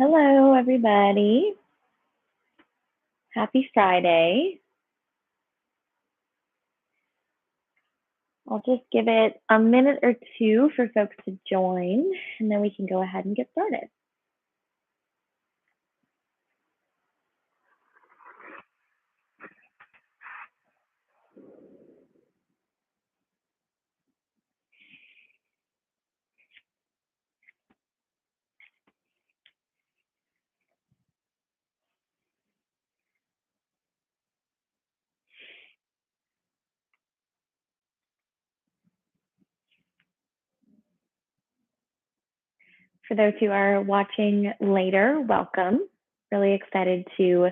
Hello, everybody. Happy Friday. I'll just give it a minute or two for folks to join, and then we can go ahead and get started. For those who are watching later, welcome. Really excited to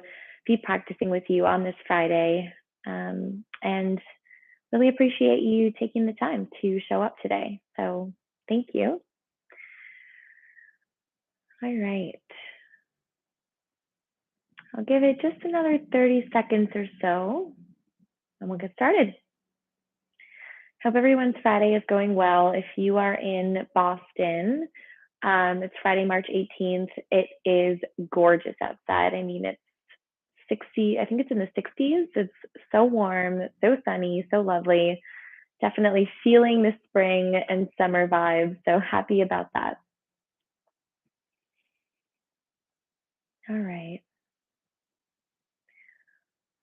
be practicing with you on this Friday, and really appreciate you taking the time to show up today. So thank you. All right. I'll give it just another 30 seconds or so, and we'll get started. Hope everyone's Friday is going well. If you are in Boston, it's Friday, March 18th. It is gorgeous outside. I mean, it's 60, I think it's in the 60s. It's so warm, so sunny, so lovely. Definitely feeling the spring and summer vibes. So happy about that. All right.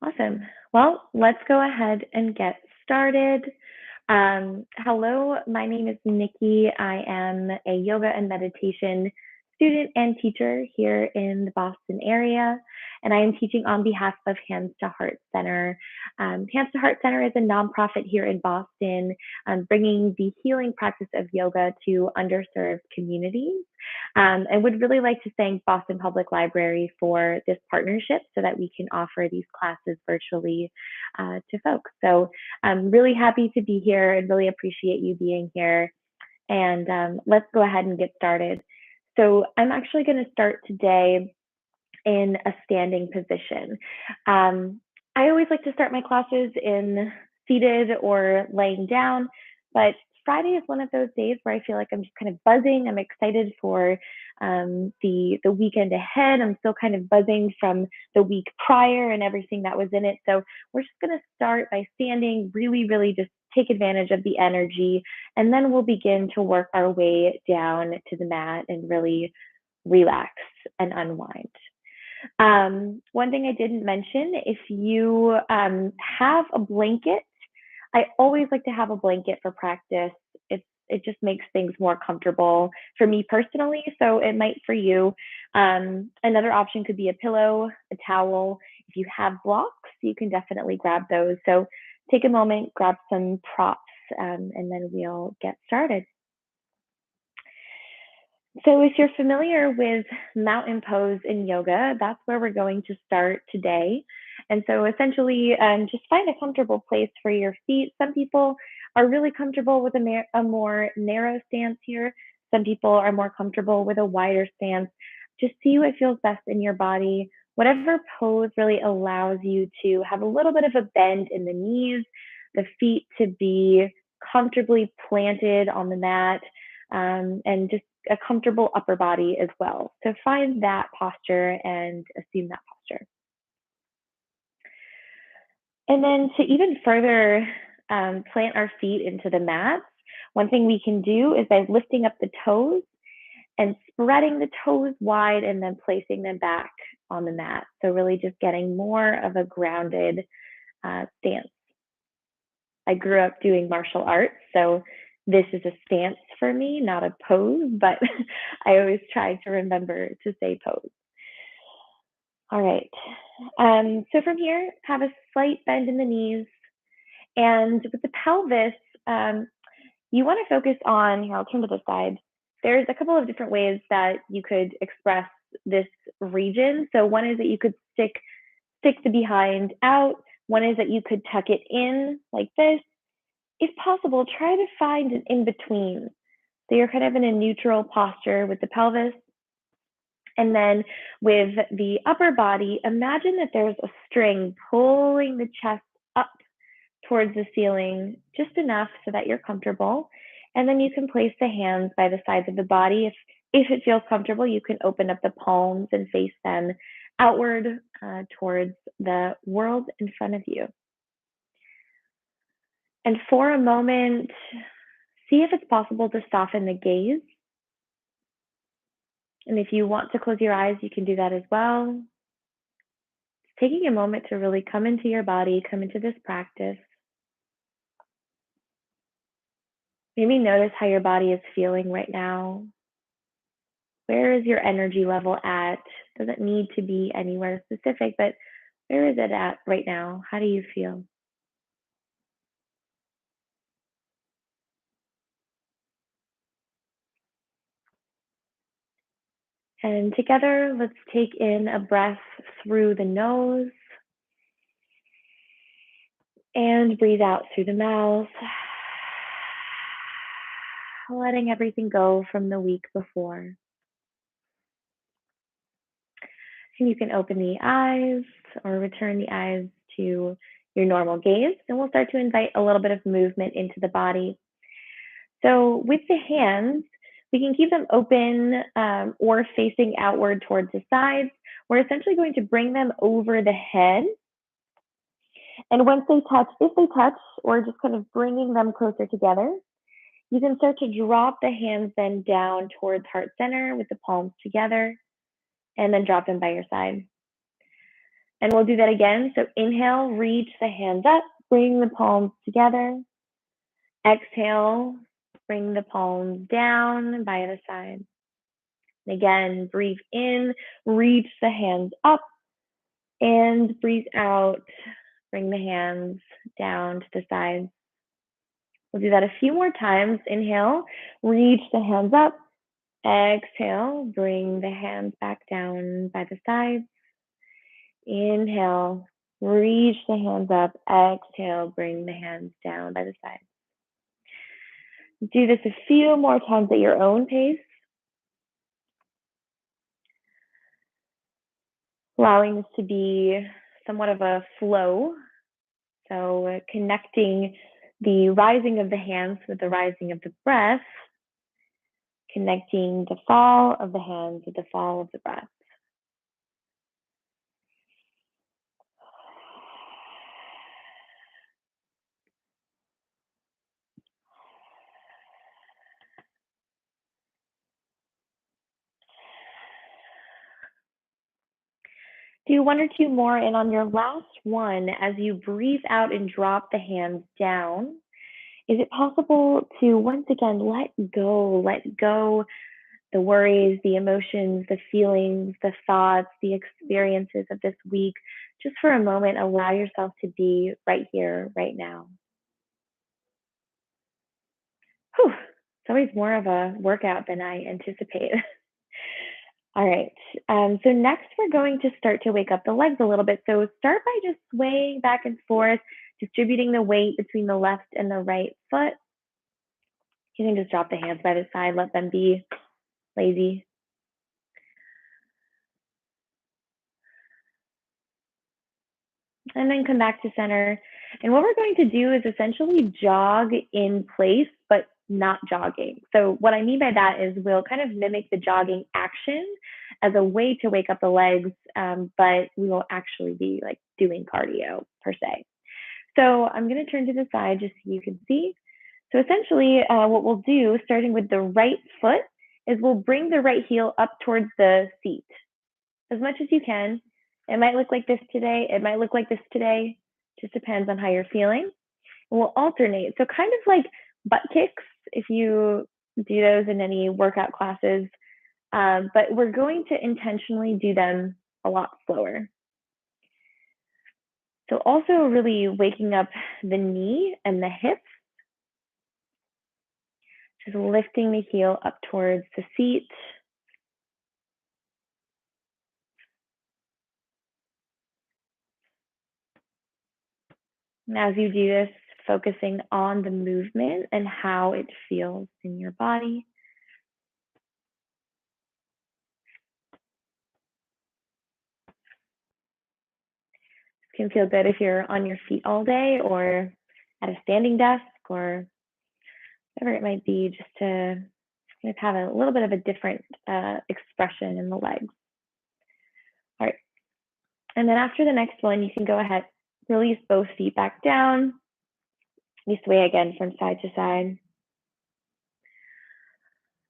Awesome. Well, let's go ahead and get started. Hello, my name is Nicki. I am a yoga and meditation student and teacher here in the Boston area, and I am teaching on behalf of Hands to Heart Center. Hands to Heart Center is a nonprofit here in Boston, bringing the healing practice of yoga to underserved communities. I would really like to thank Boston Public Library for this partnership so that we can offer these classes virtually to folks. So I'm really happy to be here and really appreciate you being here. And let's go ahead and get started. So I'm actually going to start today in a standing position. I always like to start my classes in seated or laying down, but Friday is one of those days where I feel like I'm just kind of buzzing. I'm excited for the weekend ahead. I'm still kind of buzzing from the week prior and everything that was in it. So we're just going to start by standing, really just take advantage of the energy, and then we'll begin to work our way down to the mat and really relax and unwind. One thing I didn't mention, if you have a blanket, I always like to have a blanket for practice. It just makes things more comfortable for me personally, so it might for you. Another option could be a pillow, a towel. If you have blocks, you can definitely grab those. So take a moment, grab some props, and then we'll get started. So if you're familiar with mountain pose in yoga, that's where we're going to start today. And so essentially, just find a comfortable place for your feet. Some people are really comfortable with a more narrow stance here. Some people are more comfortable with a wider stance. Just see what feels best in your body. Whatever pose really allows you to have a little bit of a bend in the knees, the feet to be comfortably planted on the mat, and just a comfortable upper body as well. So find that posture and assume that posture. And then to even further plant our feet into the mat, one thing we can do is by lifting up the toes and spreading the toes wide and then placing them back on the mat. So really just getting more of a grounded stance. I grew up doing martial arts, so this is a stance for me, not a pose, but I always try to remember to say pose. All right. So from here, have a slight bend in the knees. And with the pelvis, you want to focus on, here, I'll turn to the side. There's a couple of different ways that you could express this region. So one is that you could stick the behind out. One is that you could tuck it in like this. If possible, try to find an in-between. So you're kind of in a neutral posture with the pelvis. And then with the upper body, imagine that there's a string pulling the chest up towards the ceiling just enough so that you're comfortable. And then you can place the hands by the sides of the body. If it feels comfortable, you can open up the palms and face them outward towards the world in front of you. And for a moment, see if it's possible to soften the gaze. And if you want to close your eyes, you can do that as well. Taking a moment to really come into your body, come into this practice. Maybe notice how your body is feeling right now. Where is your energy level at? Doesn't need to be anywhere specific, but where is it at right now? How do you feel? And together, let's take in a breath through the nose and breathe out through the mouth, letting everything go from the week before. And you can open the eyes or return the eyes to your normal gaze, and we'll start to invite a little bit of movement into the body. So with the hands, we can keep them open or facing outward towards the sides. We're essentially going to bring them over the head. And once they touch, if they touch, or just kind of bringing them closer together, you can start to drop the hands then down towards heart center with the palms together, and then drop them by your side. And we'll do that again. So inhale, reach the hands up, bring the palms together. Exhale, bring the palms down by the side. And again, breathe in, reach the hands up, and breathe out, bring the hands down to the sides. We'll do that a few more times. Inhale, reach the hands up. Exhale, bring the hands back down by the sides. Inhale, reach the hands up. Exhale, bring the hands down by the sides. Do this a few more times at your own pace. Allowing this to be somewhat of a flow. So connecting the rising of the hands with the rising of the breath, connecting the fall of the hands with the fall of the breath. Do one or two more, and on your last one, as you breathe out and drop the hands down, is it possible to once again let go the worries, the emotions, the feelings, the thoughts, the experiences of this week? Just for a moment, allow yourself to be right here, right now. Whew, it's always more of a workout than I anticipate. All right, so next we're going to start to wake up the legs a little bit. So start by just swaying back and forth, distributing the weight between the left and the right foot. You can just drop the hands by the side, let them be lazy. And then come back to center. And what we're going to do is essentially jog in place, but not jogging. So what I mean by that is we'll kind of mimic the jogging action as a way to wake up the legs, but we won't actually be like doing cardio per se. So I'm going to turn to the side just so you can see. So essentially what we'll do, starting with the right foot, is we'll bring the right heel up towards the seat as much as you can. It might look like this today. It might look like this today. Just depends on how you're feeling. And we'll alternate. So kind of like butt kicks, if you do those in any workout classes. But we're going to intentionally do them a lot slower. So also really waking up the knee and the hips. Just lifting the heel up towards the seat. And as you do this, focusing on the movement and how it feels in your body. It can feel good if you're on your feet all day or at a standing desk or whatever it might be, just to kind of have a little bit of a different expression in the legs. All right. And then after the next one, you can go ahead, release both feet back down. You sway again from side to side.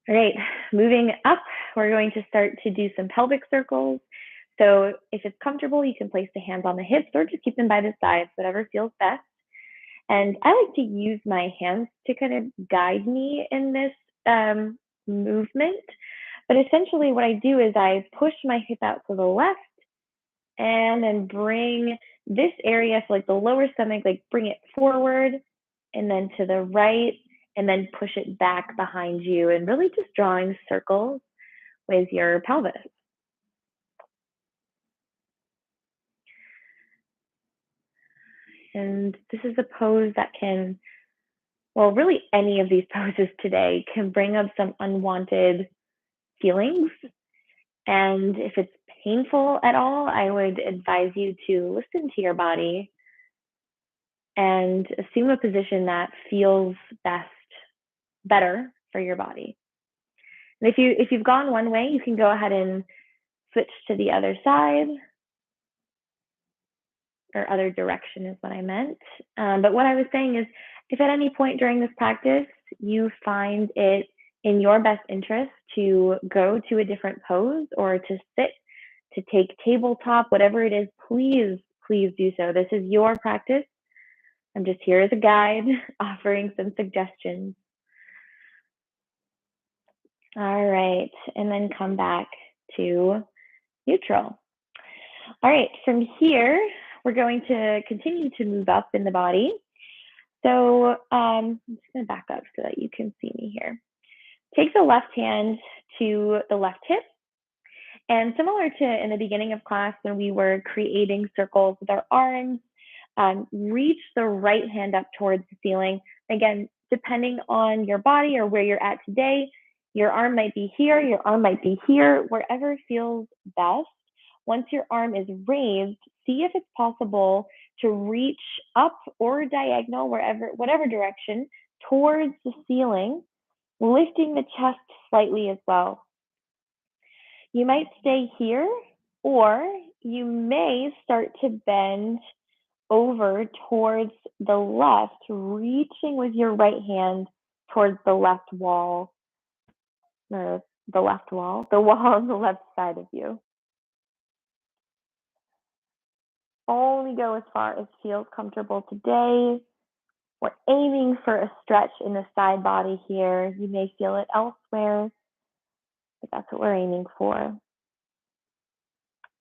All right, moving up, we're going to start to do some pelvic circles. So if it's comfortable, you can place the hands on the hips or just keep them by the sides, whatever feels best. And I like to use my hands to kind of guide me in this movement. But essentially what I do is I push my hip out to the left and then bring this area, so like the lower stomach, like bring it forward and then to the right and then push it back behind you and really just drawing circles with your pelvis. And this is a pose that can, well, really any of these poses today can bring up some unwanted feelings. And if it's painful at all, I would advise you to listen to your body and assume a position that feels better for your body. And if you've gone one way, you can go ahead and switch to the other side, or other direction is what I meant. But what I was saying is, if at any point during this practice you find it in your best interest to go to a different pose or to sit, to take tabletop, whatever it is, please do so. This is your practice. I'm just here as a guide, offering some suggestions. All right, and then come back to neutral. All right, from here, we're going to continue to move up in the body. So I'm just going to back up so that you can see me here. Take the left hand to the left hip. And similar to in the beginning of class when we were creating circles with our arms, reach the right hand up towards the ceiling. Again, depending on your body or where you're at today, your arm might be here, your arm might be here, wherever feels best. Once your arm is raised, see if it's possible to reach up or diagonal, whatever direction, towards the ceiling, lifting the chest slightly as well. You might stay here, or you may start to bend over towards the left, reaching with your right hand towards the left wall, or the wall on the left side of you. Only go as far as feels comfortable today. We're aiming for a stretch in the side body here. You may feel it elsewhere, but that's what we're aiming for.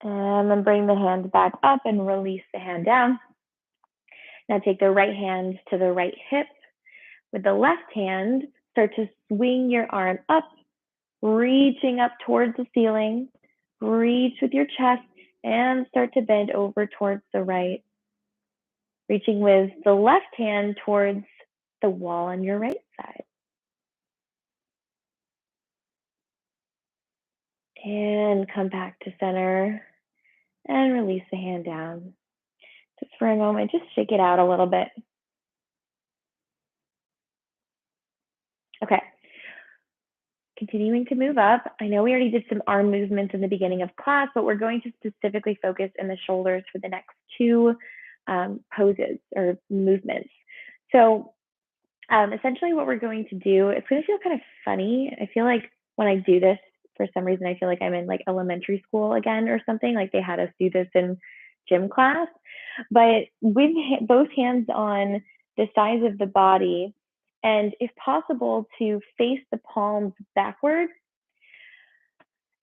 And then bring the hand back up and release the hand down. Now take the right hand to the right hip. With the left hand, start to swing your arm up, reaching up towards the ceiling. Reach with your chest and start to bend over towards the right. Reaching with the left hand towards the wall on your right side. And come back to center and release the hand down. Just for a moment, just shake it out a little bit. Okay. Continuing to move up. I know we already did some arm movements in the beginning of class, but we're going to specifically focus in the shoulders for the next two poses or movements. So essentially what we're going to do, it's going to feel kind of funny. I feel like when I do this, for some reason, I feel like I'm in like elementary school again or something, like they had us do this in gym class. But with both hands on the sides of the body, and if possible, to face the palms backward.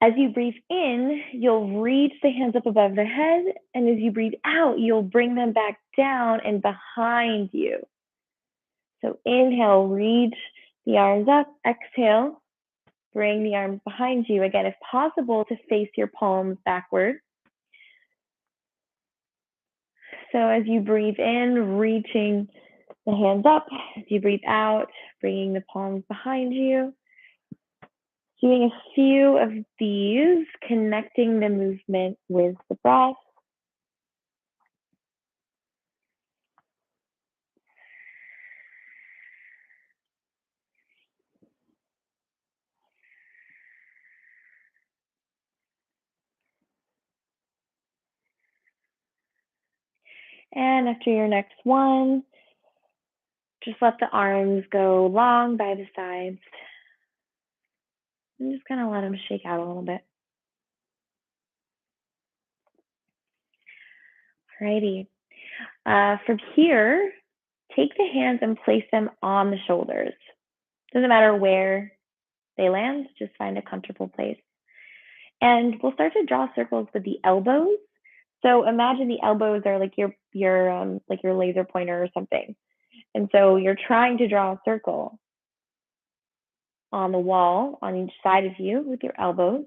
As you breathe in, you'll reach the hands up above the head, and as you breathe out, you'll bring them back down and behind you. So inhale, reach the arms up. Exhale, bring the arms behind you. Again, if possible, to face your palms backward. So as you breathe in, reaching the hands up. As you breathe out, bringing the palms behind you. Doing a few of these, connecting the movement with the breath. And after your next one, just let the arms go long by the sides. And just kind of let them shake out a little bit. Alrighty. From here, take the hands and place them on the shoulders. Doesn't matter where they land, just find a comfortable place. And we'll start to draw circles with the elbows. So imagine the elbows are like your laser pointer or something. And so you're trying to draw a circle on the wall on each side of you with your elbows.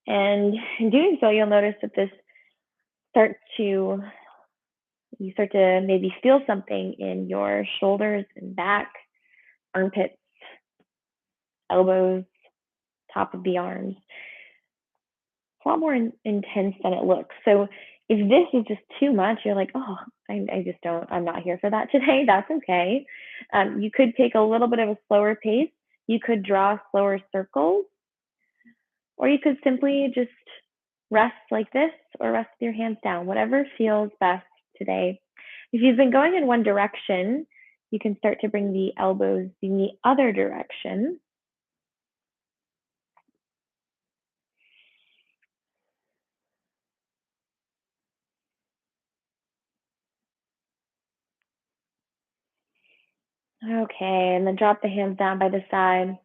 And in doing so, you'll notice that you start to maybe feel something in your shoulders and back, armpits, elbows, top of the arms. It's a lot more intense than it looks. So if this is just too much, you're like, oh, I'm not here for that today. That's okay. You could take a little bit of a slower pace. You could draw slower circles, or you could simply just rest like this or rest with your hands down, whatever feels best today. If you've been going in one direction, you can start to bring the elbows in the other direction. Okay, and then drop the hands down by the side.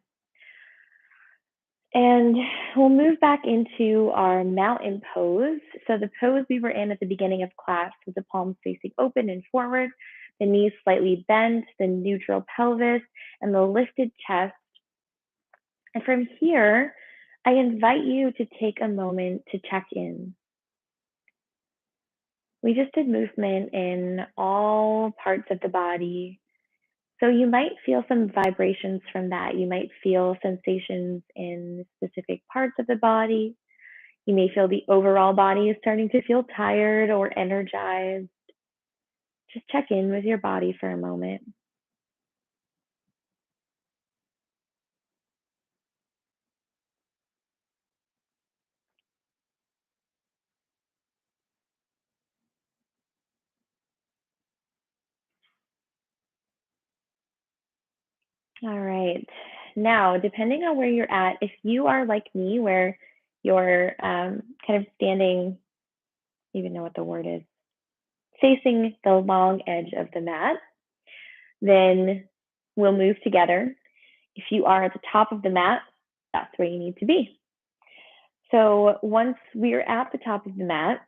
And we'll move back into our mountain pose. So the pose we were in at the beginning of class with the palms facing open and forward, the knees slightly bent, the neutral pelvis, and the lifted chest. And from here, I invite you to take a moment to check in. We just did movement in all parts of the body. So you might feel some vibrations from that. You might feel sensations in specific parts of the body. You may feel the overall body is starting to feel tired or energized. Just check in with your body for a moment. All right. Now, depending on where you're at, if you are like me, where you're kind of standing, I don't even know what the word is, facing the long edge of the mat, then we'll move together. If you are at the top of the mat, that's where you need to be. So once we're at the top of the mat,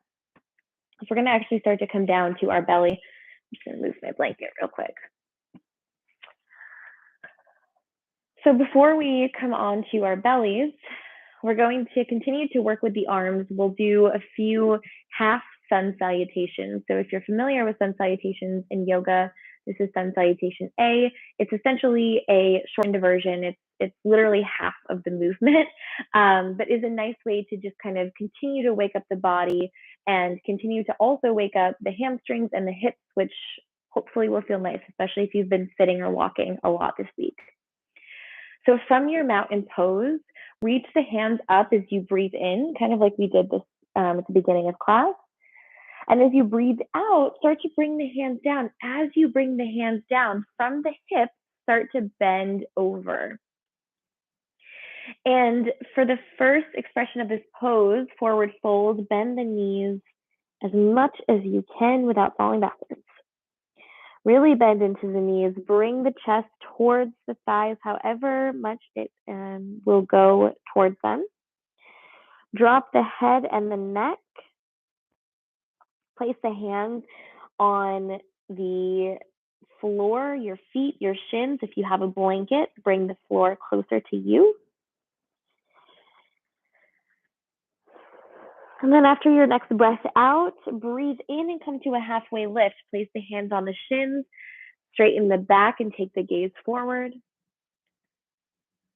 we're going to actually start to come down to our belly. I'm just going to move my blanket real quick. So before we come on to our bellies, we're going to continue to work with the arms. We'll do a few half sun salutations. So if you're familiar with sun salutations in yoga, this is Sun Salutation A. It's essentially a shortened version. It's literally half of the movement, but is a nice way to just kind of continue to wake up the body and continue to also wake up the hamstrings and the hips, which hopefully will feel nice, especially if you've been sitting or walking a lot this week. So from your mountain pose, reach the hands up as you breathe in, kind of like we did this at the beginning of class. And as you breathe out, start to bring the hands down. As you bring the hands down from the hips, start to bend over. And for the first expression of this pose, forward fold, bend the knees as much as you can without falling backwards. Really bend into the knees, bring the chest towards the thighs, however much it will go towards them. Drop the head and the neck. Place the hands on the floor, your feet, your shins. If you have a blanket, bring the floor closer to you. And then after your next breath out, breathe in and come to a halfway lift. Place the hands on the shins, straighten the back and take the gaze forward.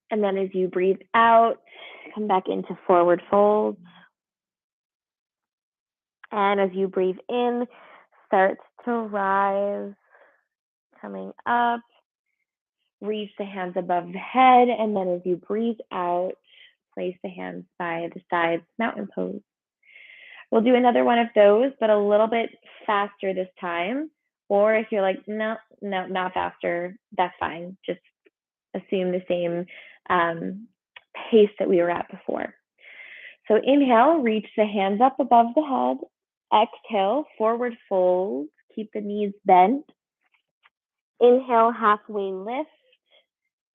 And then as you breathe out, come back into forward fold. And as you breathe in, start to rise, coming up. Reach the hands above the head, and then as you breathe out, place the hands by the sides, mountain pose. We'll do another one of those, but a little bit faster this time. Or if you're like, no, not faster, that's fine. Just assume the same pace that we were at before. So inhale, reach the hands up above the head. Exhale, forward fold. Keep the knees bent. Inhale, halfway lift.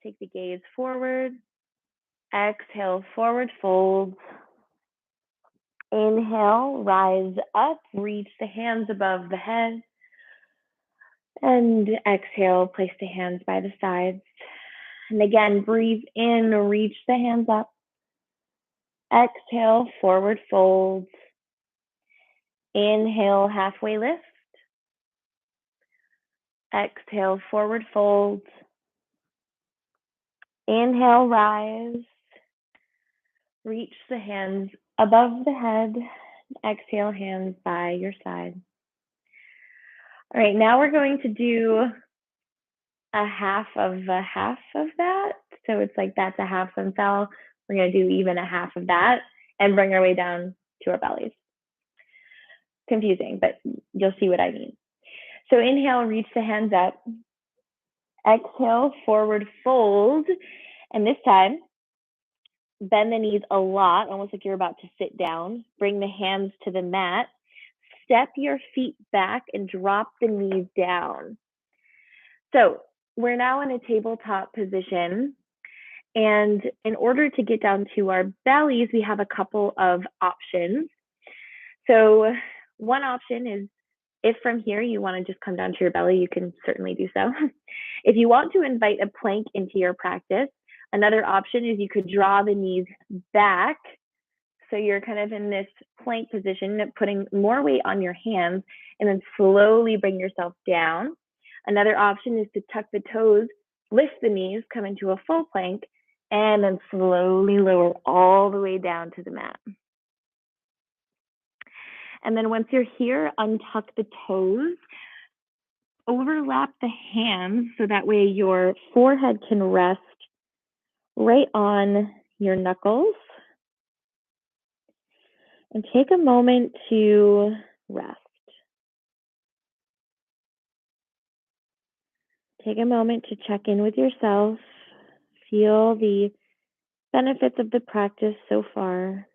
Take the gaze forward. Exhale, forward fold. Inhale, rise up, reach the hands above the head. And exhale, place the hands by the sides. And again, breathe in, reach the hands up. Exhale, forward fold. Inhale, halfway lift. Exhale, forward fold. Inhale, rise. Reach the hands above the head. Exhale, hands by your side. All right, now we're going to do a half of that. So it's like that's a half Sun Sal. We're going to do even a half of that and bring our way down to our bellies. Confusing, but you'll see what I mean. So inhale, reach the hands up. Exhale, forward fold. And this time, bend the knees a lot, almost like you're about to sit down. Bring the hands to the mat. Step your feet back and drop the knees down. So we're now in a tabletop position. And in order to get down to our bellies, we have a couple of options. So one option is if from here you want to just come down to your belly, you can certainly do so. If you want to invite a plank into your practice, another option is you could draw the knees back. So you're kind of in this plank position, putting more weight on your hands, and then slowly bring yourself down. Another option is to tuck the toes, lift the knees, come into a full plank, and then slowly lower all the way down to the mat. And then once you're here, untuck the toes, overlap the hands so that way your forehead can rest right on your knuckles. And take a moment to rest. Take a moment to check in with yourself. Feel the benefits of the practice so far.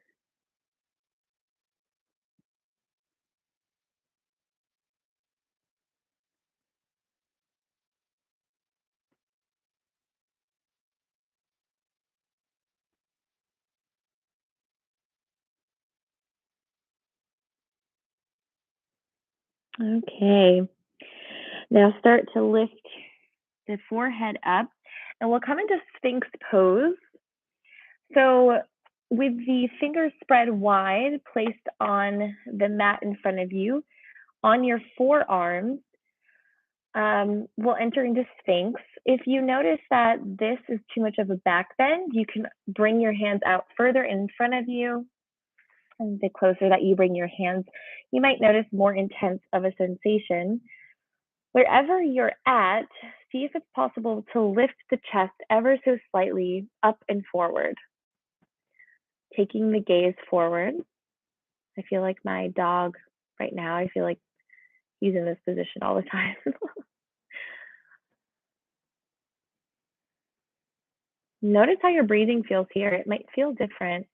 Okay. Now start to lift the forehead up, and we'll come into Sphinx pose. So with the fingers spread wide, placed on the mat in front of you, on your forearms, we'll enter into Sphinx. If you notice that this is too much of a back bend, you can bring your hands out further in front of you. And the closer that you bring your hands, you might notice more intense of a sensation. Wherever you're at, see if it's possible to lift the chest ever so slightly up and forward. Taking the gaze forward. I feel like my dog right now, I feel like he's in this position all the time. Notice how your breathing feels here. It might feel different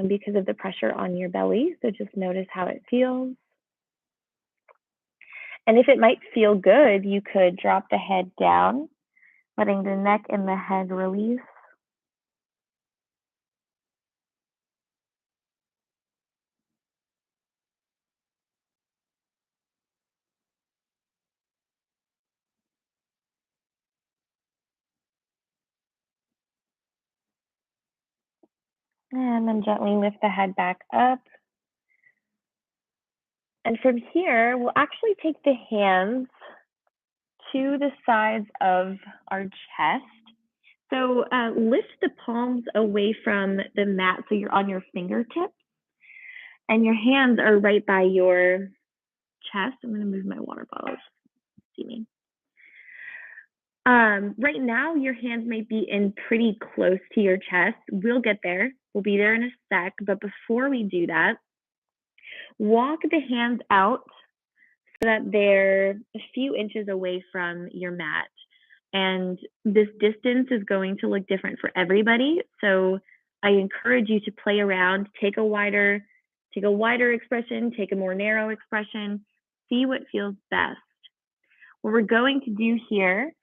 because of the pressure on your belly. So just notice how it feels. And if it might feel good, you could drop the head down, letting the neck and the head release. And then gently lift the head back up. And from here, we'll actually take the hands to the sides of our chest. So lift the palms away from the mat so you're on your fingertips. And your hands are right by your chest. I'm going to move my water bottle. See me. Right now, your hands might be in pretty close to your chest. We'll get there. We'll be there in a sec. But before we do that, Walk the hands out so that they're a few inches away from your mat. And this distance is going to look different for everybody. So I encourage you to play around, take a wider expression, take a more narrow expression, see what feels best. What we're going to do here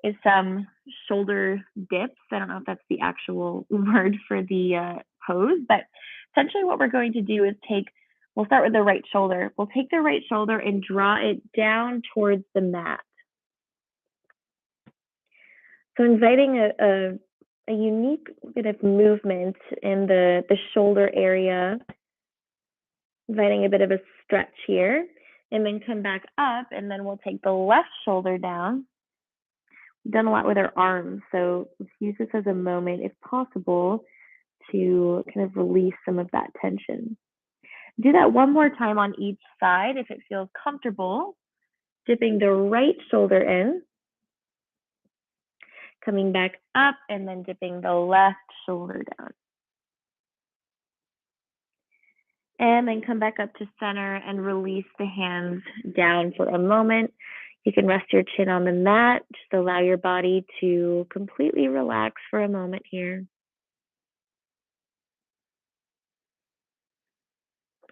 is some shoulder dips. I don't know if that's the actual word for the pose, but essentially what we're going to do is we'll start with the right shoulder. We'll take the right shoulder and draw it down towards the mat. So inviting a unique bit of movement in the shoulder area, inviting a bit of a stretch here, and then come back up, and then we'll take the left shoulder down. We've done a lot with our arms, so let's use this as a moment, if possible, to kind of release some of that tension. Do that one more time on each side if it feels comfortable, dipping the right shoulder in, coming back up, and then dipping the left shoulder down. And then come back up to center and release the hands down for a moment. You can rest your chin on the mat. Just allow your body to completely relax for a moment here.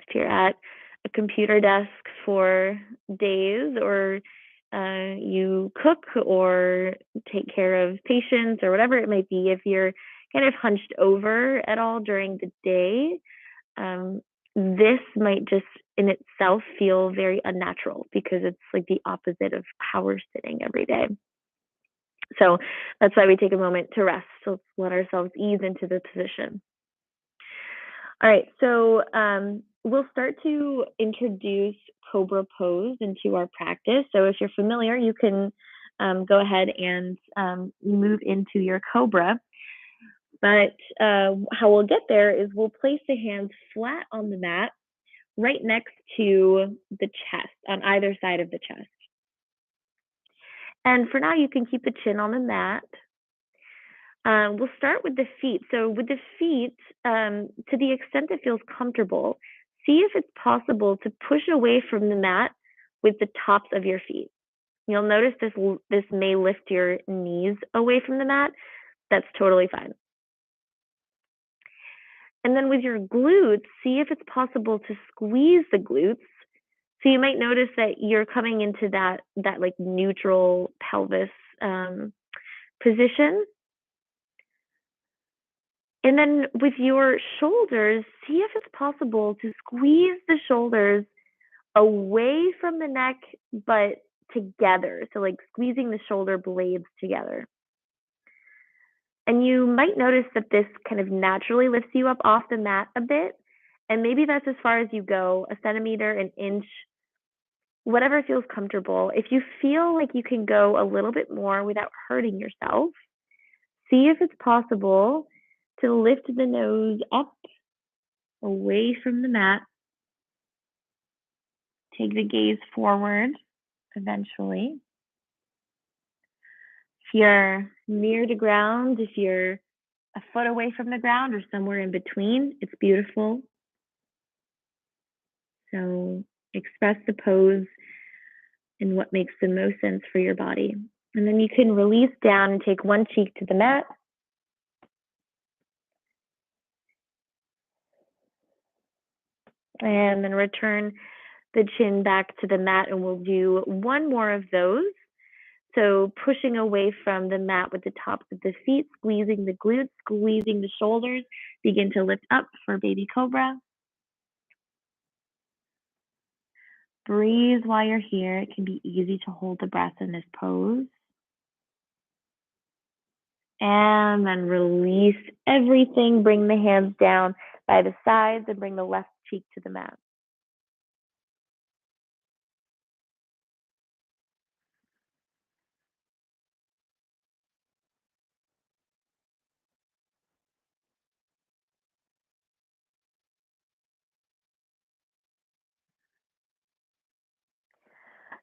If you're at a computer desk for days, or you cook or take care of patients or whatever it might be, if you're kind of hunched over at all during the day, this might just in itself feel very unnatural because it's like the opposite of how we're sitting every day. So that's why we take a moment to rest. So let's let ourselves ease into the position. All right, so we'll start to introduce Cobra Pose into our practice. So if you're familiar, you can go ahead and move into your Cobra. But how we'll get there is we'll place the hands flat on the mat, right next to the chest, on either side of the chest. And for now, you can keep the chin on the mat. We'll start with the feet. So with the feet, to the extent it feels comfortable, see if it's possible to push away from the mat with the tops of your feet. You'll notice this may lift your knees away from the mat. That's totally fine. And then with your glutes, see if it's possible to squeeze the glutes. So you might notice that you're coming into that like neutral pelvis position. And then with your shoulders, see if it's possible to squeeze the shoulders away from the neck, but together. So like squeezing the shoulder blades together. And you might notice that this kind of naturally lifts you up off the mat a bit. And maybe that's as far as you go, a centimeter, an inch, whatever feels comfortable. If you feel like you can go a little bit more without hurting yourself, see if it's possible to lift the nose up away from the mat. Take the gaze forward eventually. If you're near the ground, if you're a foot away from the ground or somewhere in between, it's beautiful. So express the pose in what makes the most sense for your body. And then you can release down and take one cheek to the mat. And then return the chin back to the mat, and we'll do one more of those. So pushing away from the mat with the tops of the feet, squeezing the glutes, squeezing the shoulders. Begin to lift up for baby cobra. Breathe while you're here. It can be easy to hold the breath in this pose. And then release everything. Bring the hands down by the sides and bring the left cheek to the mat.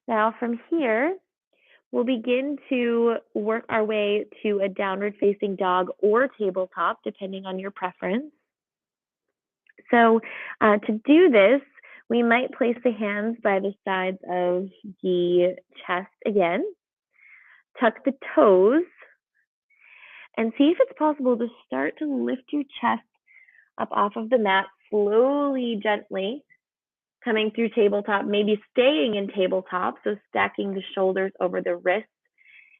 Now from here, we'll begin to work our way to a downward facing dog or tabletop, depending on your preference. So to do this, We might place the hands by the sides of the chest again. Tuck the toes and see if it's possible to start to lift your chest up off of the mat slowly, gently, coming through tabletop, maybe staying in tabletop, so stacking the shoulders over the wrists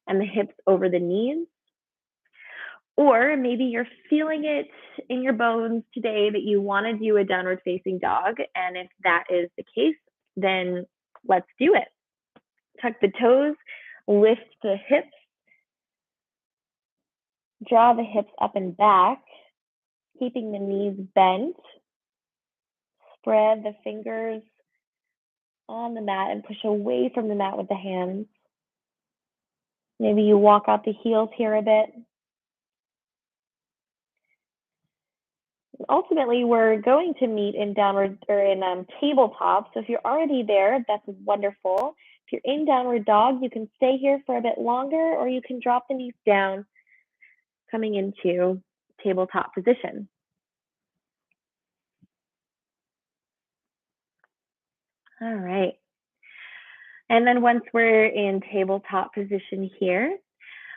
and the hips over the knees. Or maybe you're feeling it in your bones today that you want to do a downward facing dog. And if that is the case, then let's do it. Tuck the toes, lift the hips, draw the hips up and back, keeping the knees bent. Spread the fingers on the mat and push away from the mat with the hands. Maybe you walk out the heels here a bit. Ultimately, we're going to meet in downward or in tabletop. So if you're already there, that's wonderful. If you're in downward dog, you can stay here for a bit longer, or you can drop the knees down, coming into tabletop position. All right. And then once we're in tabletop position here,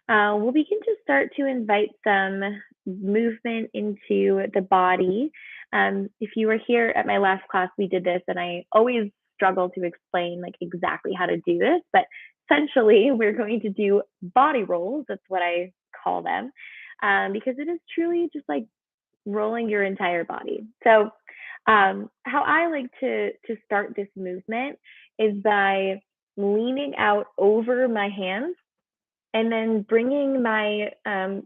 we'll begin to start to invite some movement into the body. If you were here at my last class, we did this, and I always struggle to explain like exactly how to do this, but essentially we're going to do body rolls. That's what I call them, because it is truly just like rolling your entire body. So how I like to start this movement is by leaning out over my hands and then bringing my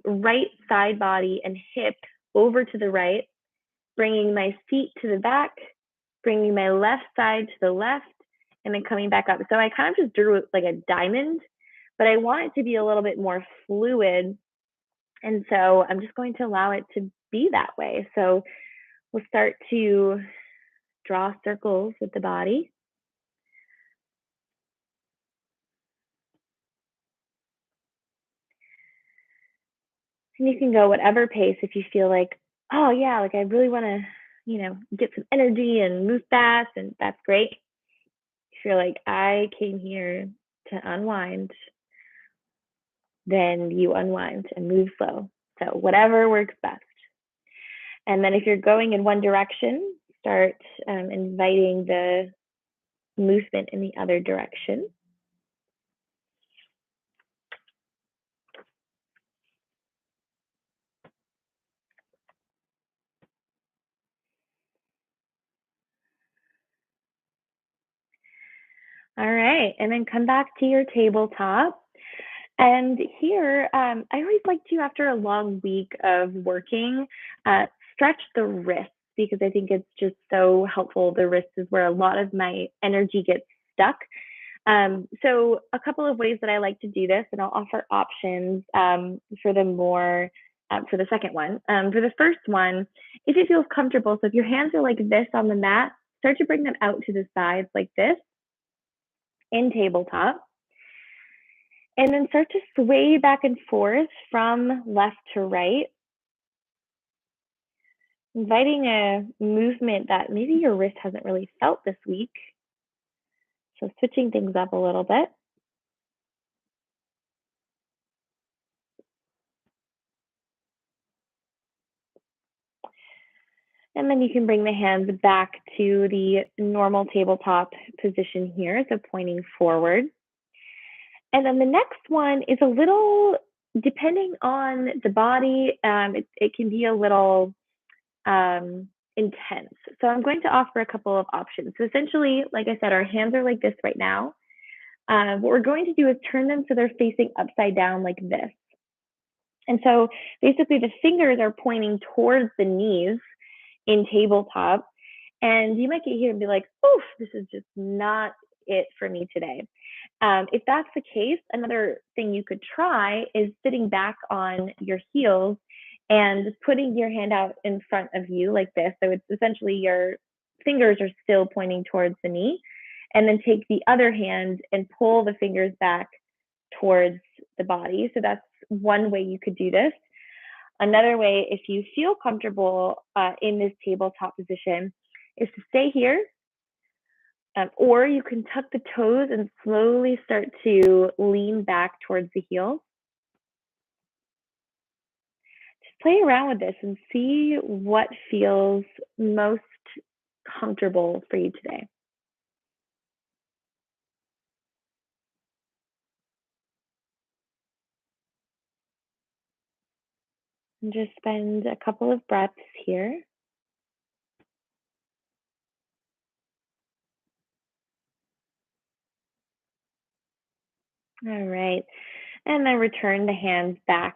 right side body and hip over to the right, bringing my feet to the back, bringing my left side to the left, and then coming back up. So I kind of just drew like a diamond, but I want it to be a little bit more fluid. And so I'm just going to allow it to be that way. So we'll start to draw circles with the body. And you can go whatever pace if you feel like, oh yeah, like I really want to, get some energy and move fast, and that's great. If you're like, I came here to unwind, then you unwind and move slow. So whatever works best. And then if you're going in one direction, start inviting the movement in the other direction. All right, and then come back to your tabletop. And here, I always like to, after a long week of working, stretch the wrists, because I think it's just so helpful. The wrist is where a lot of my energy gets stuck. So a couple of ways that I like to do this, and I'll offer options for the second one. For the first one, if it feels comfortable, so if your hands are like this on the mat, start to bring them out to the sides like this in tabletop. And then start to sway back and forth from left to right, inviting a movement that maybe your wrist hasn't really felt this week. So switching things up a little bit. And then you can bring the hands back to the normal tabletop position here, so pointing forward. And then the next one is a little, depending on the body, it can be a little intense. So I'm going to offer a couple of options. So essentially, like I said, our hands are like this right now. What we're going to do is turn them so they're facing upside down like this. And so basically the fingers are pointing towards the knees in tabletop. And you might get here and be like, oof, this is just not it for me today. If that's the case, another thing you could try is sitting back on your heels and just putting your hand out in front of you like this. So it's essentially your fingers are still pointing towards the knee, and then take the other hand and pull the fingers back towards the body. So that's one way you could do this. Another way, if you feel comfortable in this tabletop position, is to stay here, Or you can tuck the toes and slowly start to lean back towards the heels. Just play around with this and see what feels most comfortable for you today. And just spend a couple of breaths here. All right. And then return the hands back.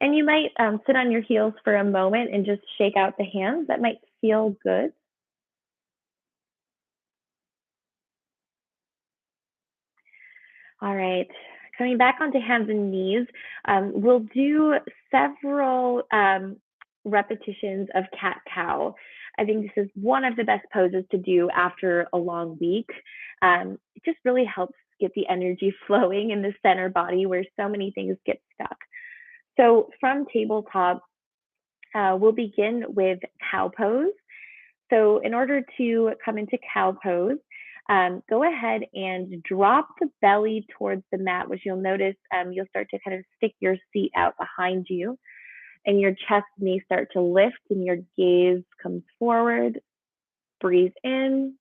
And you might sit on your heels for a moment and just shake out the hands. That might feel good. All right. Coming back onto hands and knees, we'll do several repetitions of cat-cow. I think this is one of the best poses to do after a long week. It just really helps get the energy flowing in the center body where so many things get stuck. So from tabletop, we'll begin with cow pose. So in order to come into cow pose, go ahead and drop the belly towards the mat, which you'll notice you'll start to kind of stick your seat out behind you, and your chest may start to lift and your gaze comes forward. Breathe in.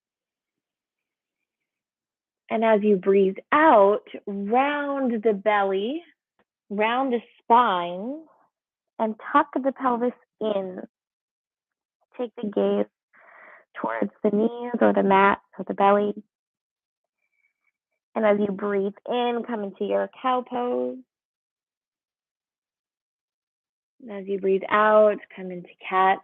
And as you breathe out, round the belly, round the spine, and tuck the pelvis in. Take the gaze towards the knees or the mat or the belly. And as you breathe in, come into your cow pose. And as you breathe out, come into cat.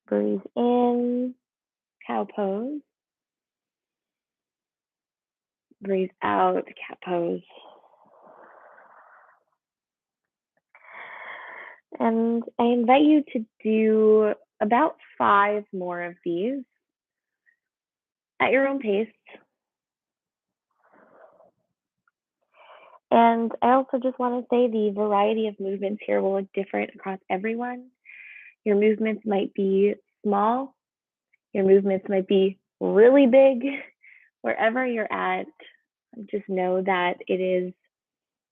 Breathe in, cow pose. Breathe out, cat pose. And I invite you to do about 5 more of these at your own pace. And I also just want to say the variety of movements here will look different across everyone. Your movements might be small. Your movements might be really big. Wherever you're at, just know that it is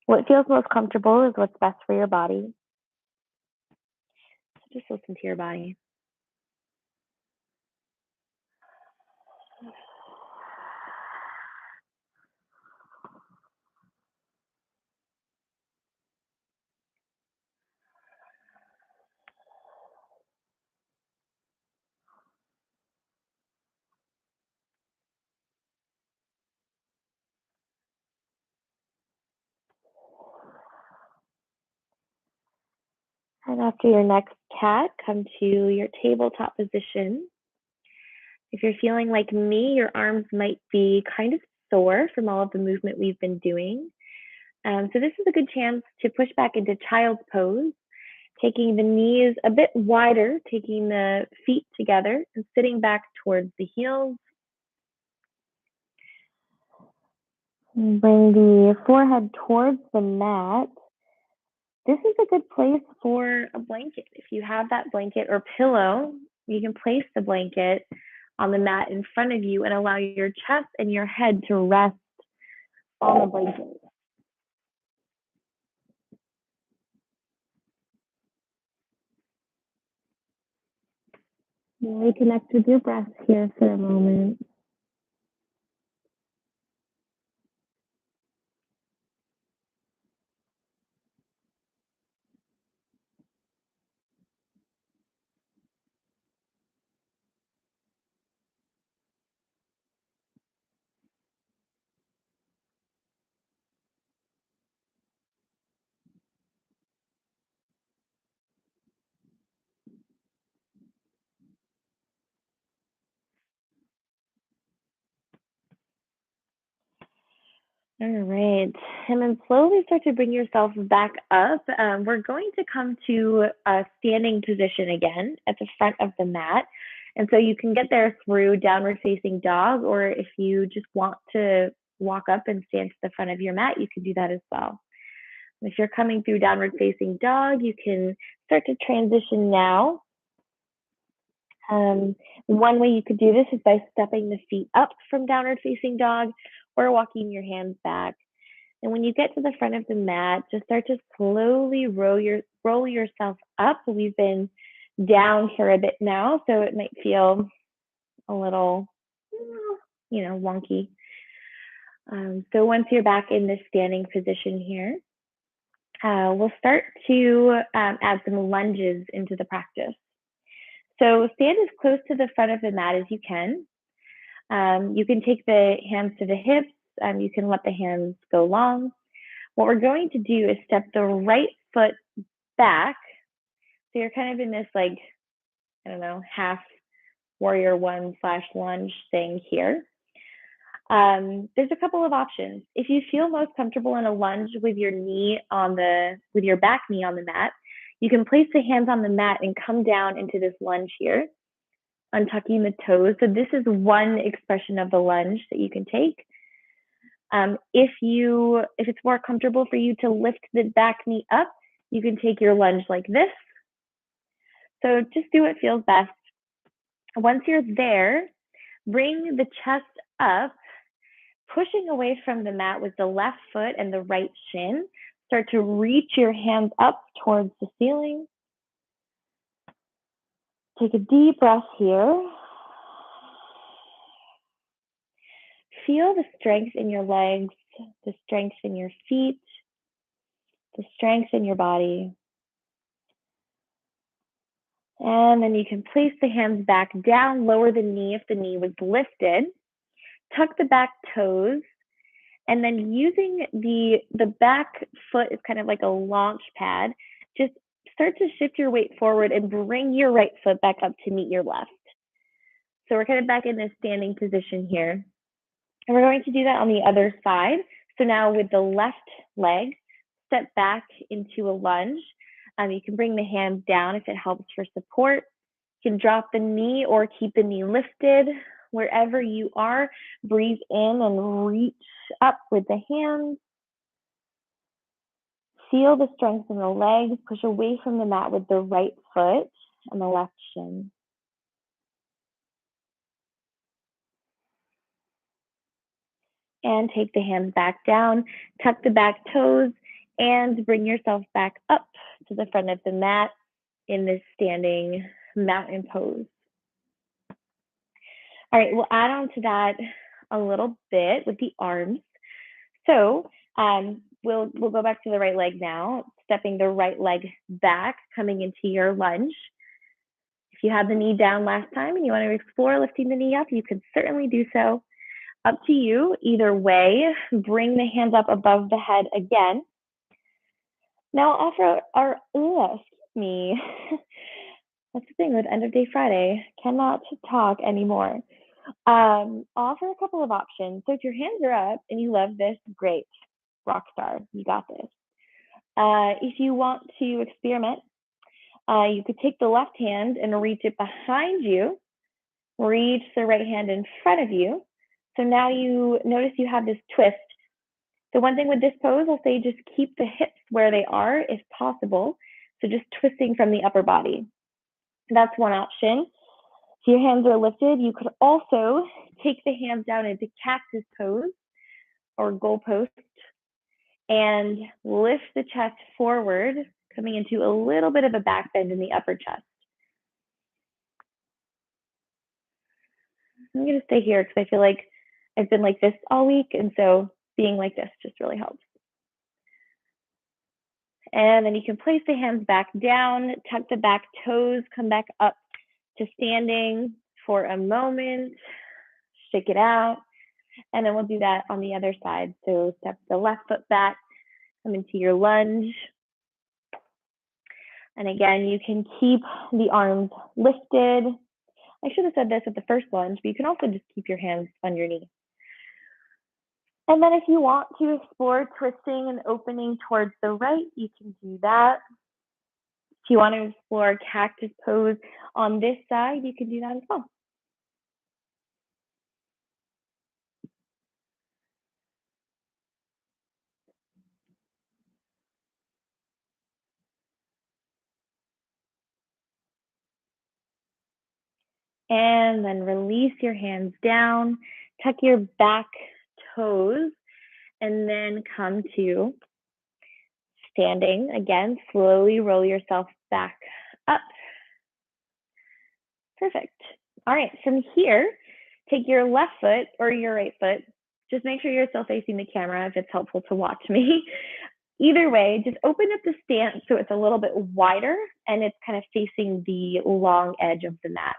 what feels most comfortable is what's best for your body. So just listen to your body. And after your next cat, come to your tabletop position. If you're feeling like me, your arms might be kind of sore from all of the movement we've been doing. So this is a good chance to push back into child's pose, taking the knees a bit wider, taking the feet together and sitting back towards the heels. And bring the forehead towards the mat. This is a good place for a blanket. If you have that blanket or pillow, you can place the blanket on the mat in front of you and allow your chest and your head to rest on the blanket. Reconnect with your breath here for a moment. All right, and then slowly start to bring yourself back up. We're going to come to a standing position again at the front of the mat. And so you can get there through downward facing dog, or if you just want to walk up and stand to the front of your mat, you can do that as well. If you're coming through downward facing dog, you can start to transition now. One way you could do this is by stepping the feet up from downward facing dog or walking your hands back. And when you get to the front of the mat, just start to slowly roll yourself up. We've been down for a bit now, so it might feel a little, wonky. So once you're back in this standing position here, we'll start to add some lunges into the practice. So stand as close to the front of the mat as you can. You can take the hands to the hips. You can let the hands go long. What we're going to do is step the right foot back. So you're kind of in this half warrior one / lunge thing here. There's a couple of options. If you feel most comfortable in a lunge with your back knee on the mat, you can place the hands on the mat and come down into this lunge here, untucking the toes. So this is one expression of the lunge that you can take. If it's more comfortable for you to lift the back knee up, you can take your lunge like this. So just do what feels best. Once you're there, bring the chest up, pushing away from the mat with the left foot and the right shin. Start to reach your hands up towards the ceiling. Take a deep breath here. Feel the strength in your legs, the strength in your feet, the strength in your body. And then you can place the hands back down, lower the knee if the knee was lifted. Tuck the back toes. And then using the back foot is kind of like a launch pad. Just start to shift your weight forward and bring your right foot back up to meet your left. So we're kind of back in this standing position here. And we're going to do that on the other side. So now with the left leg, step back into a lunge. You can bring the hands down if it helps for support. You can drop the knee or keep the knee lifted. Wherever you are, breathe in and reach up with the hands. Feel the strength in the legs. Push away from the mat with the right foot and the left shin. And take the hands back down, tuck the back toes, and bring yourself back up to the front of the mat in this standing mountain pose. All right, we'll add on to that a little bit with the arms. So we'll go back to the right leg now, stepping the right leg back, coming into your lunge. If you had the knee down last time and you want to explore lifting the knee up, you can certainly do so. Up to you, either way. Bring the hands up above the head again. Now offer excuse me. That's the thing with end of day Friday, cannot talk anymore. Offer a couple of options. So if your hands are up and you love this, great, rock star, you got this. If you want to experiment, you could take the left hand and reach it behind you, reach the right hand in front of you. So now you notice you have this twist. The one thing with this pose, I'll say just keep the hips where they are if possible. So just twisting from the upper body. That's one option. If your hands are lifted, you could also take the hands down into cactus pose or goal post and lift the chest forward, coming into a little bit of a back bend in the upper chest. I'm going to stay here because I feel like I've been like this all week, and so being like this just really helps. And then you can place the hands back down, tuck the back toes, come back up to standing for a moment, shake it out, and then we'll do that on the other side. So step the left foot back, come into your lunge. And again, you can keep the arms lifted. I should have said this at the first lunge, but you can also just keep your hands on your knee. And then if you want to explore twisting and opening towards the right, you can do that. If you want to explore cactus pose on this side, you can do that as well. And then release your hands down, tuck your back toes, and then come to standing. Again, slowly roll yourself back up. Perfect. All right, from here, take your left foot or your right foot. Just make sure you're still facing the camera if it's helpful to watch me. Either way, just open up the stance so it's a little bit wider and it's kind of facing the long edge of the mat.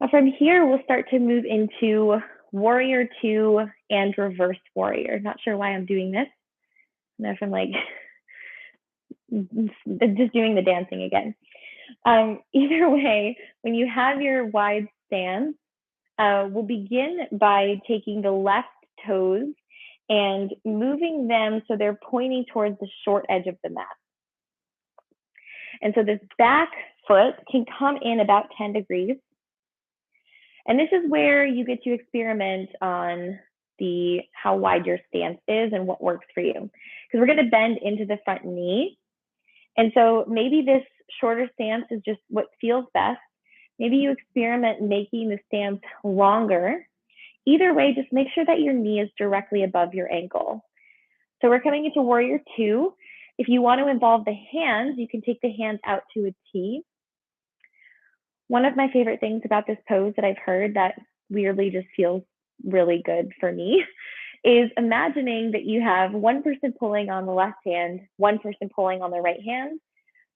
Now from here, we'll start to move into warrior two and reverse warrior. Not sure why I'm doing this. I don't know if I'm like just doing the dancing again. Either way, when you have your wide stance, we'll begin by taking the left toes and moving them so they're pointing towards the short edge of the mat. And so this back foot can come in about 10 degrees. And this is where you get to experiment on how wide your stance is and what works for you. Because we're going to bend into the front knee. And so maybe this shorter stance is just what feels best. Maybe you experiment making the stance longer. Either way, just make sure that your knee is directly above your ankle. So we're coming into warrior two. If you want to involve the hands, you can take the hands out to a T. One of my favorite things about this pose that I've heard that weirdly just feels really good for me is imagining that you have one person pulling on the left hand, one person pulling on the right hand.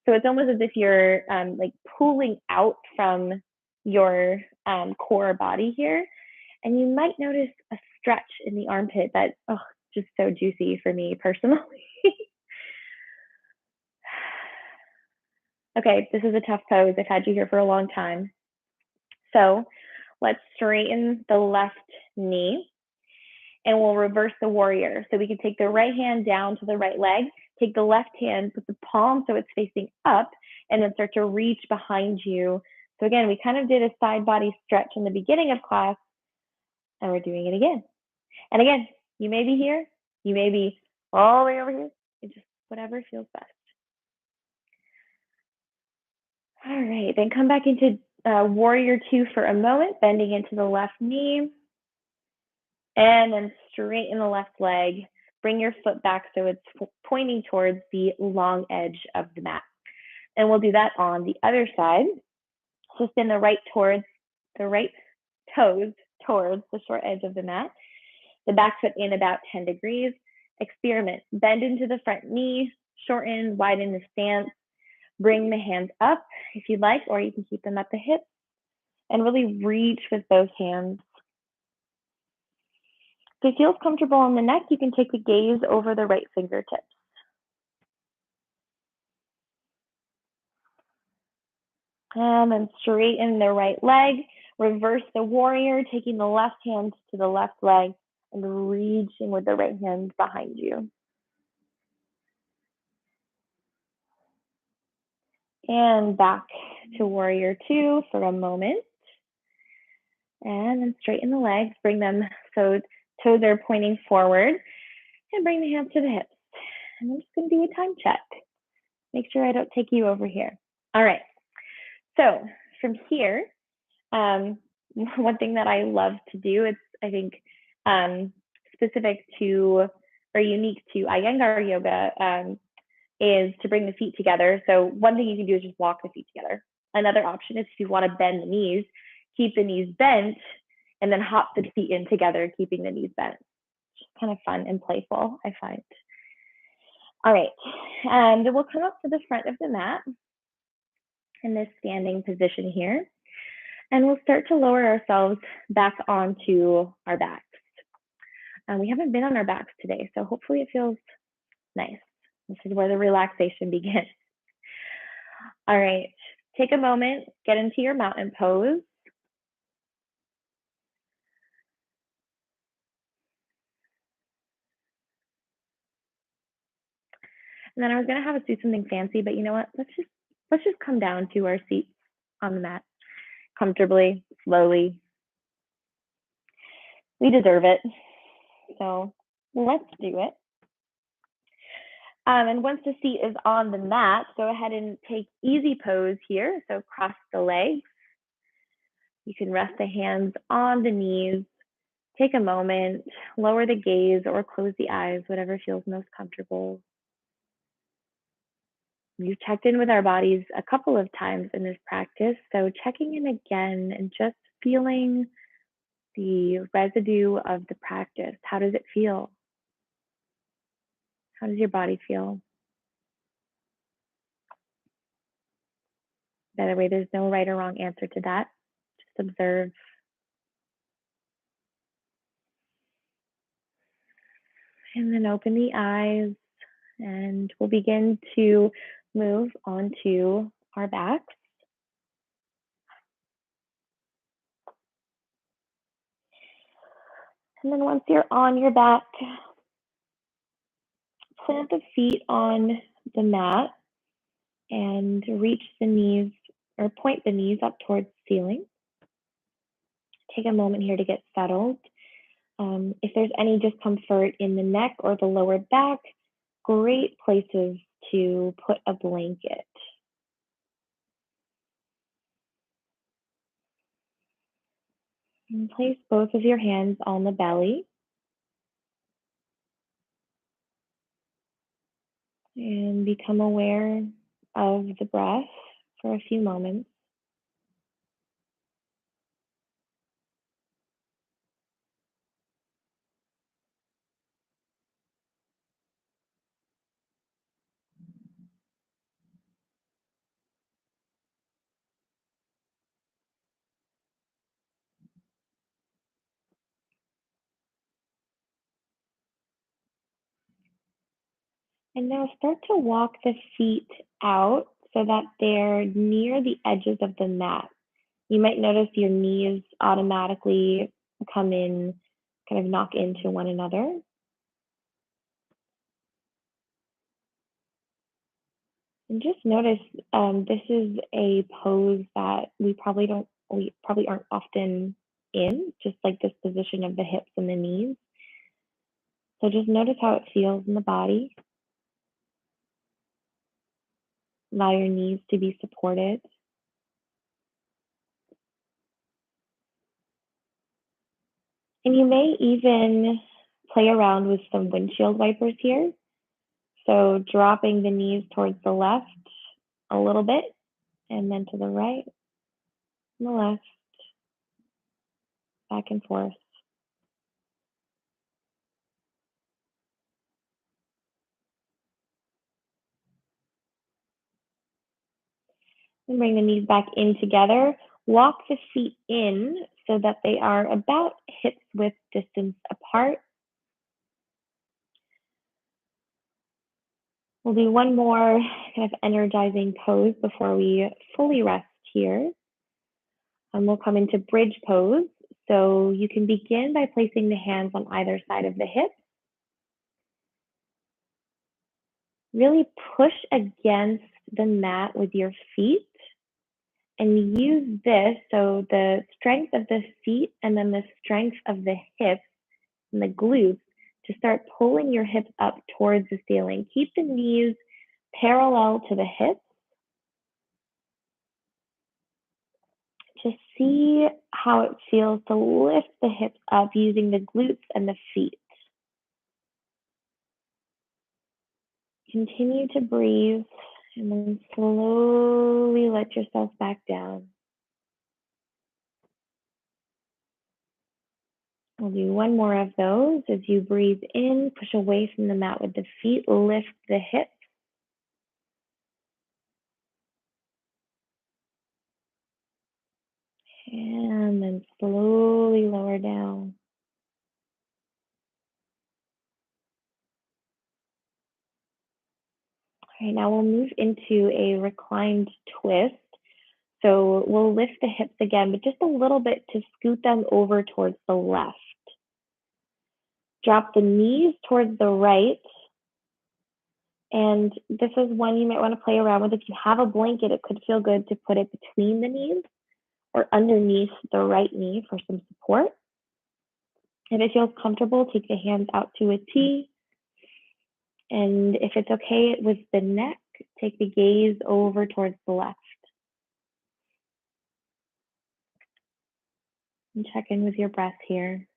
So it's almost as if you're like pulling out from your core body here. And you might notice a stretch in the armpit that, oh, just so juicy for me personally. Okay, this is a tough pose. I've had you here for a long time. So let's straighten the left knee and we'll reverse the warrior. So we can take the right hand down to the right leg, take the left hand, put the palm so it's facing up, and then start to reach behind you. So again, we kind of did a side body stretch in the beginning of class, and we're doing it again. And again, you may be here, you may be all the way over here. It's just whatever feels best. All right, then come back into warrior two for a moment, bending into the left knee. And then straighten the left leg. Bring your foot back so it's pointing towards the long edge of the mat. And we'll do that on the other side. So spin the right toes towards the short edge of the mat. The back foot in about 10 degrees. Experiment. Bend into the front knee, shorten, widen the stance. Bring the hands up if you'd like, or you can keep them at the hips. And really reach with both hands. If it feels comfortable on the neck, you can take the gaze over the right fingertips. And then straighten the right leg, reverse the warrior, taking the left hand to the left leg and reaching with the right hand behind you. And back to warrior two for a moment. And then straighten the legs, bring them so toes are pointing forward, and bring the hands to the hips. And I'm just going to do a time check. Make sure I don't take you over here. All right. So from here, one thing that I love to do, it's I think specific to or unique to Iyengar yoga, is to bring the feet together. So one thing you can do is just walk the feet together. Another option is if you want to bend the knees, keep the knees bent and then hop the feet in together, keeping the knees bent. It's just kind of fun and playful, I find. All right, and we'll come up to the front of the mat in this standing position here. And we'll start to lower ourselves back onto our backs. We haven't been on our backs today, so hopefully it feels nice. This is where the relaxation begins. All right, take a moment, get into your mountain pose. And then I was gonna have us do something fancy, but you know what? Let's just come down to our seats on the mat, comfortably, slowly. We deserve it. So let's do it. And once the seat is on the mat, go ahead and take easy pose here. So cross the legs. You can rest the hands on the knees. Take a moment, lower the gaze or close the eyes, whatever feels most comfortable. We've checked in with our bodies a couple of times in this practice, so checking in again and just feeling the residue of the practice. How does it feel? How does your body feel? By the way, there's no right or wrong answer to that. Just observe. And then open the eyes, and we'll begin to move onto our backs. And then once you're on your back, plant the feet on the mat and reach the knees or point the knees up towards the ceiling. Take a moment here to get settled. If there's any discomfort in the neck or the lower back, great places to put a blanket. And place both of your hands on the belly. And become aware of the breath for a few moments. And now start to walk the feet out so that they're near the edges of the mat. You might notice your knees automatically come in, kind of knock into one another. And just notice this is a pose that we probably aren't often in, just like this position of the hips and the knees. So just notice how it feels in the body. Allow your knees to be supported. And you may even play around with some windshield wipers here. So dropping the knees towards the left a little bit, and then to the right, and the left, back and forth. And bring the knees back in together. Walk the feet in so that they are about hip width distance apart. We'll do one more kind of energizing pose before we fully rest here. And we'll come into bridge pose. So you can begin by placing the hands on either side of the hip. Really push against the mat with your feet and use this, so the strength of the feet and then the strength of the hips and the glutes to start pulling your hips up towards the ceiling. Keep the knees parallel to the hips. Just see how it feels to lift the hips up using the glutes and the feet. Continue to breathe and then slowly let yourself back down. We'll do one more of those. As you breathe in, push away from the mat with the feet, lift the hips. And then slowly lower down. All right, now we'll move into a reclined twist. So we'll lift the hips again, but just a little bit to scoot them over towards the left. Drop the knees towards the right. And this is one you might want to play around with. If you have a blanket, it could feel good to put it between the knees or underneath the right knee for some support. If it feels comfortable, take the hands out to a T. And if it's okay with the neck, take the gaze over towards the left. And check in with your breath here.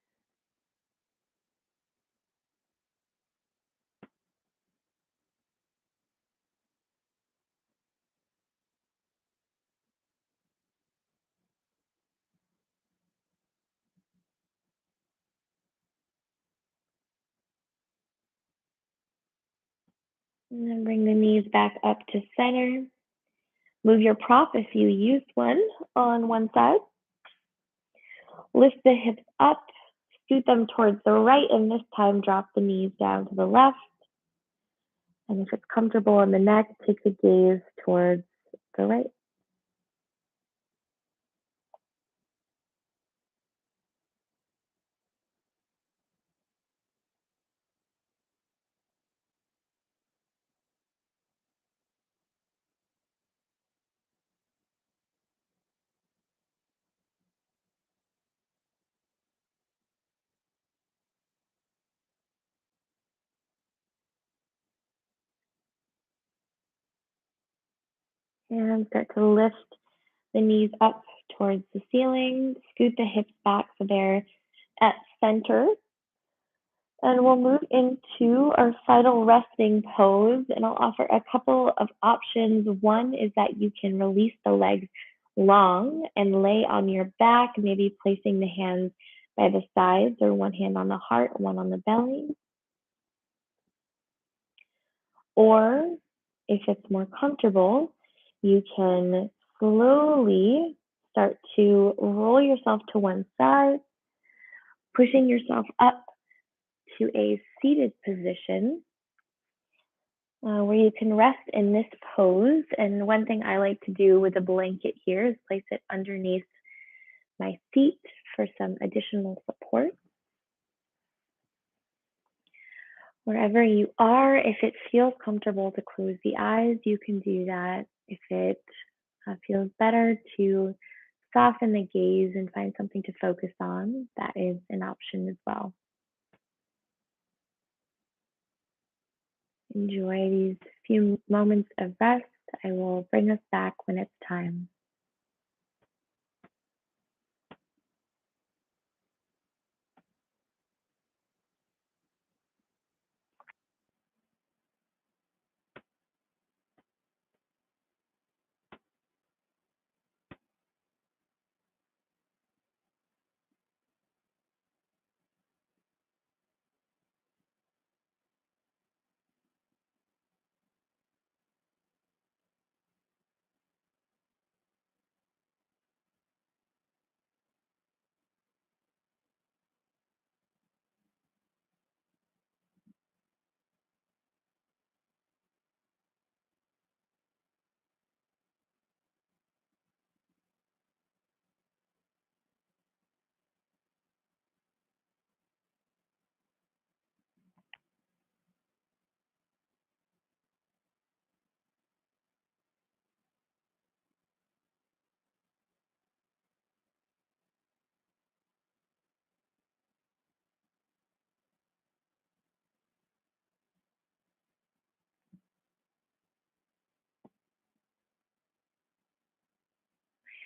And then bring the knees back up to center. Move your prop if you used one on one side. Lift the hips up, scoot them towards the right, and this time drop the knees down to the left. And if it's comfortable in the neck, take the gaze towards the right. And start to lift the knees up towards the ceiling. Scoot the hips back so they're at center. And we'll move into our final resting pose. And I'll offer a couple of options. One is that you can release the legs long and lay on your back, maybe placing the hands by the sides or one hand on the heart, one on the belly. Or if it's more comfortable, you can slowly start to roll yourself to one side, pushing yourself up to a seated position where you can rest in this pose. And one thing I like to do with a blanket here is place it underneath my feet for some additional support. Wherever you are, if it feels comfortable to close the eyes, you can do that. If it feels better to soften the gaze and find something to focus on, that is an option as well. Enjoy these few moments of rest. I will bring us back when it's time.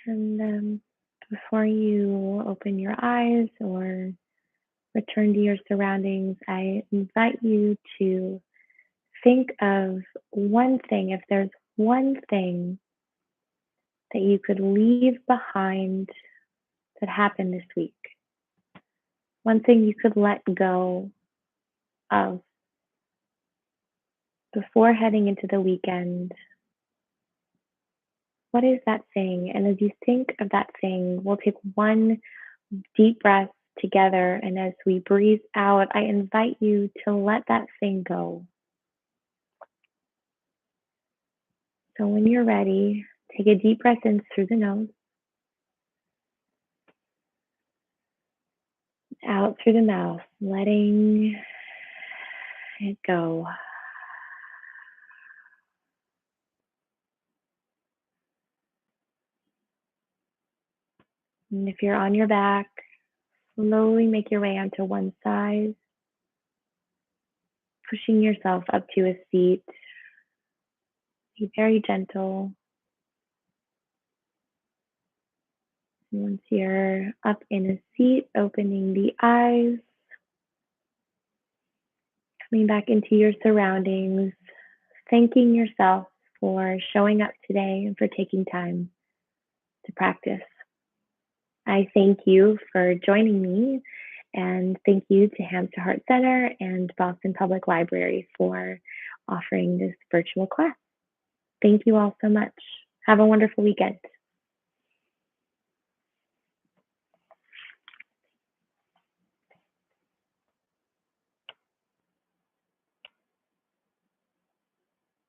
And before you open your eyes or return to your surroundings, I invite you to think of one thing, if there's one thing that you could leave behind that happened this week, one thing you could let go of before heading into the weekend. What is that thing? And as you think of that thing, we'll take one deep breath together. And as we breathe out, I invite you to let that thing go. So when you're ready, take a deep breath in through the nose, out through the mouth, letting it go. And if you're on your back, slowly make your way onto one side. pushing yourself up to a seat. Be very gentle. Once you're up in a seat, opening the eyes, coming back into your surroundings, thanking yourself for showing up today and for taking time to practice. I thank you for joining me, and thank you to Hands to Heart Center and Boston Public Library for offering this virtual class. Thank you all so much. Have a wonderful weekend.